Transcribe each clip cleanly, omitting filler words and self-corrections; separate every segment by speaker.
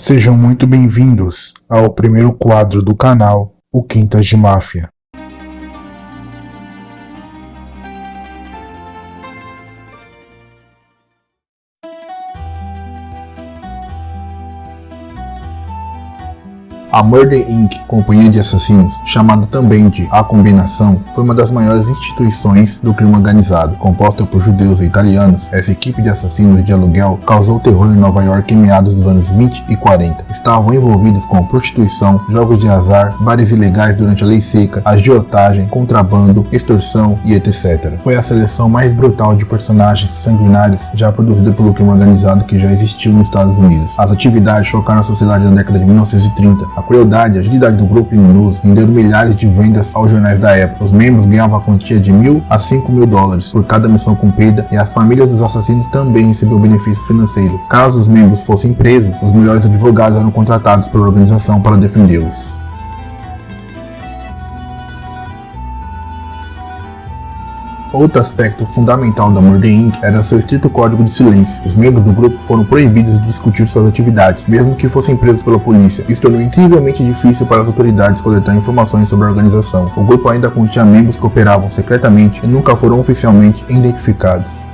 Speaker 1: Sejam muito bem-vindos ao primeiro quadro do canal, o Quintas de Máfia. A Murder Inc., companhia de assassinos, chamada também de A Combinação, foi uma das maiores instituições do crime organizado. Composta por judeus e italianos, essa equipe de assassinos de aluguel causou terror em Nova York em meados dos anos 20 e 40. Estavam envolvidos com prostituição, jogos de azar, bares ilegais durante a lei seca, agiotagem, contrabando, extorsão e etc. Foi a seleção mais brutal de personagens sanguinários já produzida pelo crime organizado que já existiu nos Estados Unidos. As atividades chocaram a sociedade na década de 1930. A crueldade e agilidade do grupo criminoso renderam milhares de vendas aos jornais da época. Os membros ganhavam a quantia de $1.000 a $5.000 por cada missão cumprida e as famílias dos assassinos também recebiam benefícios financeiros. Caso os membros fossem presos, os melhores advogados eram contratados pela organização para defendê-los. Outro aspecto fundamental da Murder Inc. era seu estrito código de silêncio. Os membros do grupo foram proibidos de discutir suas atividades, mesmo que fossem presos pela polícia. Isso tornou incrivelmente difícil para as autoridades coletar informações sobre a organização. O grupo ainda continha membros que operavam secretamente e nunca foram oficialmente identificados.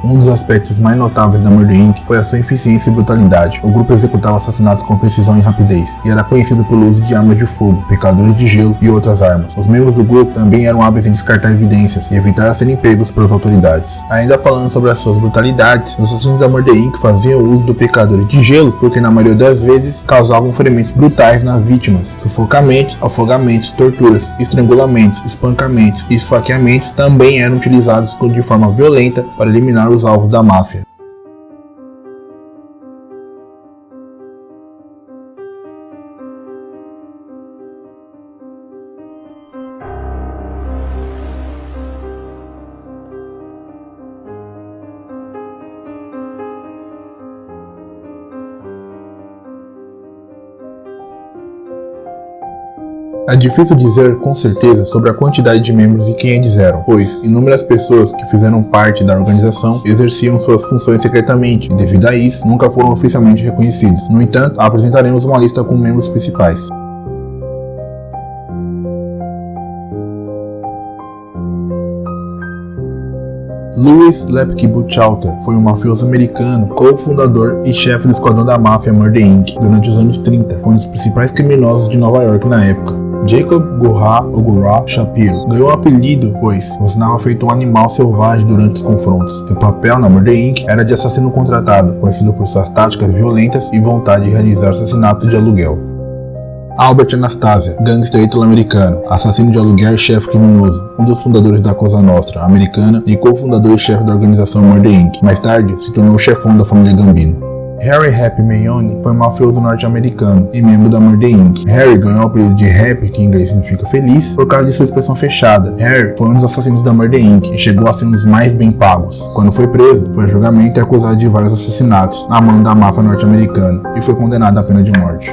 Speaker 1: Um dos aspectos mais notáveis da Murder Inc. foi a sua eficiência e brutalidade. O grupo executava assassinatos com precisão e rapidez, e era conhecido pelo uso de armas de fogo, picadores de gelo e outras armas. Os membros do grupo também eram hábeis em descartar evidências e evitar serem pegos pelas autoridades. Ainda falando sobre as suas brutalidades, os assassinos da Murder Inc. faziam uso do picador de gelo porque na maioria das vezes causavam ferimentos brutais nas vítimas. Sufocamentos, afogamentos, torturas, estrangulamentos, espancamentos e esfaqueamentos também eram utilizados de forma violenta para eliminar os alvos da máfia. É difícil dizer com certeza sobre a quantidade de membros e quem eles eram, pois inúmeras pessoas que fizeram parte da organização exerciam suas funções secretamente e, devido a isso, nunca foram oficialmente reconhecidos. No entanto, apresentaremos uma lista com membros principais. Louis Lepke Buchalter foi um mafioso americano, co-fundador e chefe do esquadrão da máfia Murder Inc. durante os anos 30, um dos principais criminosos de Nova York na época. Jacob Gurra Shapiro ganhou o apelido pois rosnava feito um animal selvagem durante os confrontos. Seu papel na Murder Inc. era de assassino contratado, conhecido por suas táticas violentas e vontade de realizar assassinatos de aluguel. Albert Anastasia, gangster italo-americano, assassino de aluguel e chefe criminoso, um dos fundadores da Cosa Nostra americana e co-fundador e chefe da organização Murder Inc. Mais tarde, se tornou o chefão da família Gambino. Harry Happy Mayone foi um mafioso norte-americano e membro da Murder Inc. Harry ganhou o apelido de Happy, que em inglês significa feliz, por causa de sua expressão fechada. Harry foi um dos assassinos da Murder Inc. e chegou a ser um dos mais bem pagos. Quando foi preso, foi a julgamento e acusado de vários assassinatos na mão da máfia norte-americana e foi condenado à pena de morte.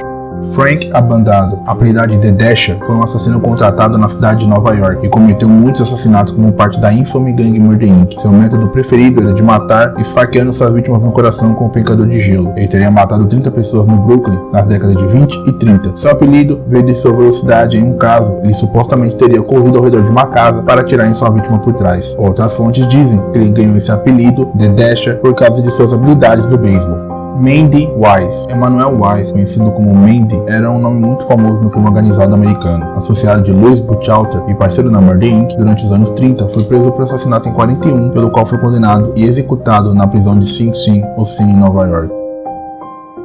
Speaker 1: Frank Abandado, apelidado de The Dasher, foi um assassino contratado na cidade de Nova York e cometeu muitos assassinatos como parte da infame gangue Murder Inc. Seu método preferido era de matar, esfaqueando suas vítimas no coração com um picador de gelo. Ele teria matado 30 pessoas no Brooklyn nas décadas de 20 e 30. Seu apelido veio de sua velocidade. Em um caso, ele supostamente teria corrido ao redor de uma casa para atirar em sua vítima por trás. Outras fontes dizem que ele ganhou esse apelido, The Dasher, por causa de suas habilidades no beisebol. Mandy Wise. Emmanuel Wise, conhecido como Mandy, era um nome muito famoso no crime organizado americano. Associado de Louis Buchalter e parceiro na Murder Inc. durante os anos 30, foi preso por assassinato em 41, pelo qual foi condenado e executado na prisão de Sing Sing, em Nova York.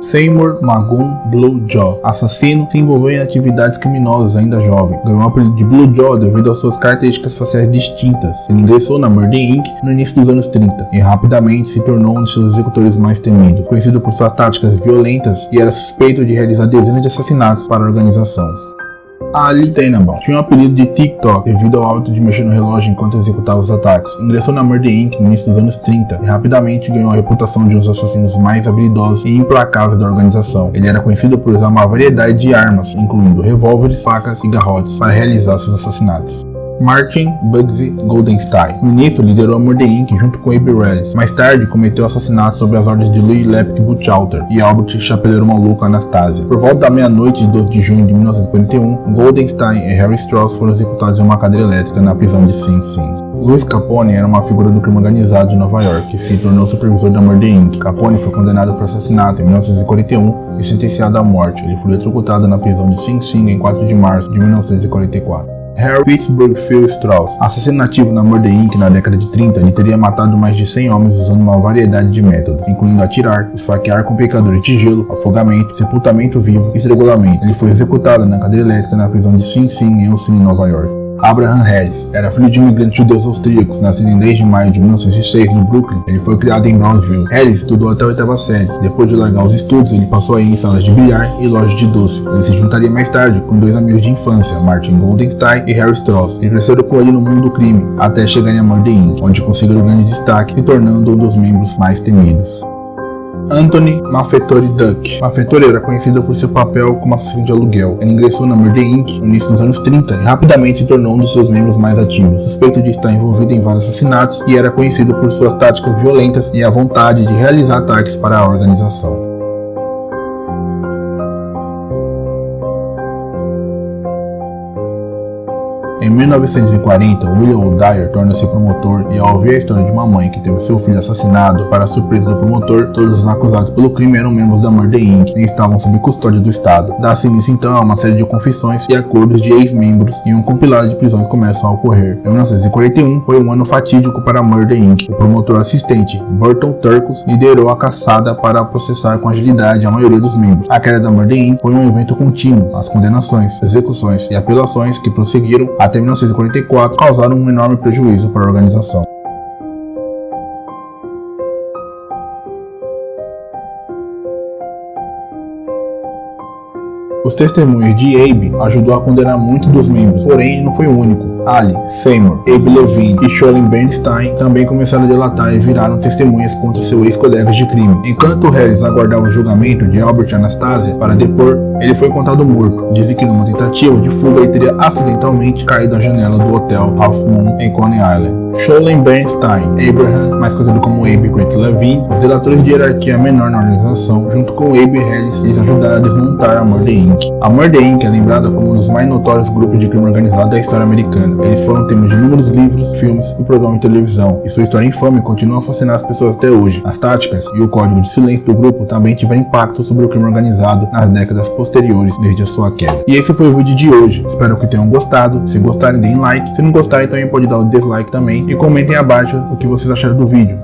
Speaker 1: Seymour Magoon Blue Jaw, assassino, se envolveu em atividades criminosas ainda jovem. Ganhou o apelido de Blue Jaw devido às suas características faciais distintas. Ele ingressou na Murder Inc. no início dos anos 30 e rapidamente se tornou um de seus executores mais temidos, conhecido por suas táticas violentas e era suspeito de realizar dezenas de assassinatos para a organização. Ali Tenenbaum tinha um apelido de TikTok devido ao hábito de mexer no relógio enquanto executava os ataques. Ingressou na Murder Inc. no início dos anos 30 e rapidamente ganhou a reputação de um dos assassinos mais habilidosos e implacáveis da organização. Ele era conhecido por usar uma variedade de armas, incluindo revólveres, facas e garrotes, para realizar seus assassinatos. Martin Bugsy Goldenstein. No início, liderou a Murder Inc. junto com Abe Reles. Mais tarde, cometeu assassinatos sob as ordens de Louis Lepke Buchalter e Albert Chapeleiro Maluco Anastasia. Por volta da meia-noite de 12 de junho de 1941, Goldenstein e Harry Strauss foram executados em uma cadeira elétrica na prisão de Sing Sing. Louis Capone era uma figura do crime organizado de Nova York e se tornou supervisor da Murder Inc. Capone foi condenado por assassinato em 1941 e sentenciado à morte. Ele foi eletrocutado na prisão de Sing Sing em 4 de março de 1944. Harry Pittsburgh Phil Strauss. Assassino nativo na Murder Inc. na década de 30, ele teria matado mais de 100 homens usando uma variedade de métodos, incluindo atirar, esfaquear com picadores de gelo, afogamento, sepultamento vivo e estrangulamento. Ele foi executado na cadeira elétrica na prisão de Sing Sing em Elsin, Nova York. Abraham Harris era filho de imigrantes judeus austríacos, nascido em 10 de maio de 1906 no Brooklyn. Ele foi criado em Brownsville. Harris estudou até a 8ª série. Depois de largar os estudos, ele passou a ir em salas de bilhar e lojas de doce. Ele se juntaria mais tarde com 2 amigos de infância, Martin Goldenstein e Harry Strauss, e cresceram com ele no mundo do crime, até chegarem a Murder Inc., onde conseguiram grande destaque, se tornando um dos membros mais temidos. Anthony Malfettore Duck. Malfettore era conhecido por seu papel como assassino de aluguel. Ele ingressou na Murder Inc. no início dos anos 30 e rapidamente se tornou um dos seus membros mais ativos. Suspeito de estar envolvido em vários assassinatos e era conhecido por suas táticas violentas e a vontade de realizar ataques para a organização. Em 1940, William O'Dyer torna-se promotor e, ao ouvir a história de uma mãe que teve seu filho assassinado, para a surpresa do promotor, todos os acusados pelo crime eram membros da Murder Inc. e estavam sob custódia do Estado. Dá-se início então a uma série de confissões e acordos de ex-membros e um compilado de prisões começam a ocorrer. Em 1941 foi um ano fatídico para a Murder Inc. O promotor assistente, Burton Turcos, liderou a caçada para processar com agilidade a maioria dos membros. A queda da Murder Inc. foi um evento contínuo. As condenações, execuções e apelações que prosseguiram até 1944 causaram um enorme prejuízo para a organização. Os testemunhos de Abe ajudou a condenar muitos dos membros, porém não foi o único. Ali, Seymour, Abe Levine e Sholem Bernstein também começaram a delatar e viraram testemunhas contra seus ex-colegas de crime. Enquanto Harris aguardava o julgamento de Albert Anastasia para depor, ele foi encontrado morto. Dizem que numa tentativa de fuga ele teria acidentalmente caído da janela do hotel Half Moon em Coney Island. Sholem Bernstein, Abraham, mais conhecido como Abe Great Levine, os delatores de hierarquia menor na organização, junto com Abe e Harris, eles ajudaram a desmontar a Murder Inc. A Murder Inc. é lembrada como um dos mais notórios grupos de crime organizado da história americana. Eles foram temas de inúmeros livros, filmes e programas de televisão, e sua história infame continua a fascinar as pessoas até hoje. As táticas e o código de silêncio do grupo também tiveram impacto sobre o crime organizado nas décadas posteriores desde a sua queda. E esse foi o vídeo de hoje. Espero que tenham gostado. Se gostarem, deem like. Se não gostarem, também pode dar o dislike também. E comentem abaixo o que vocês acharam do vídeo.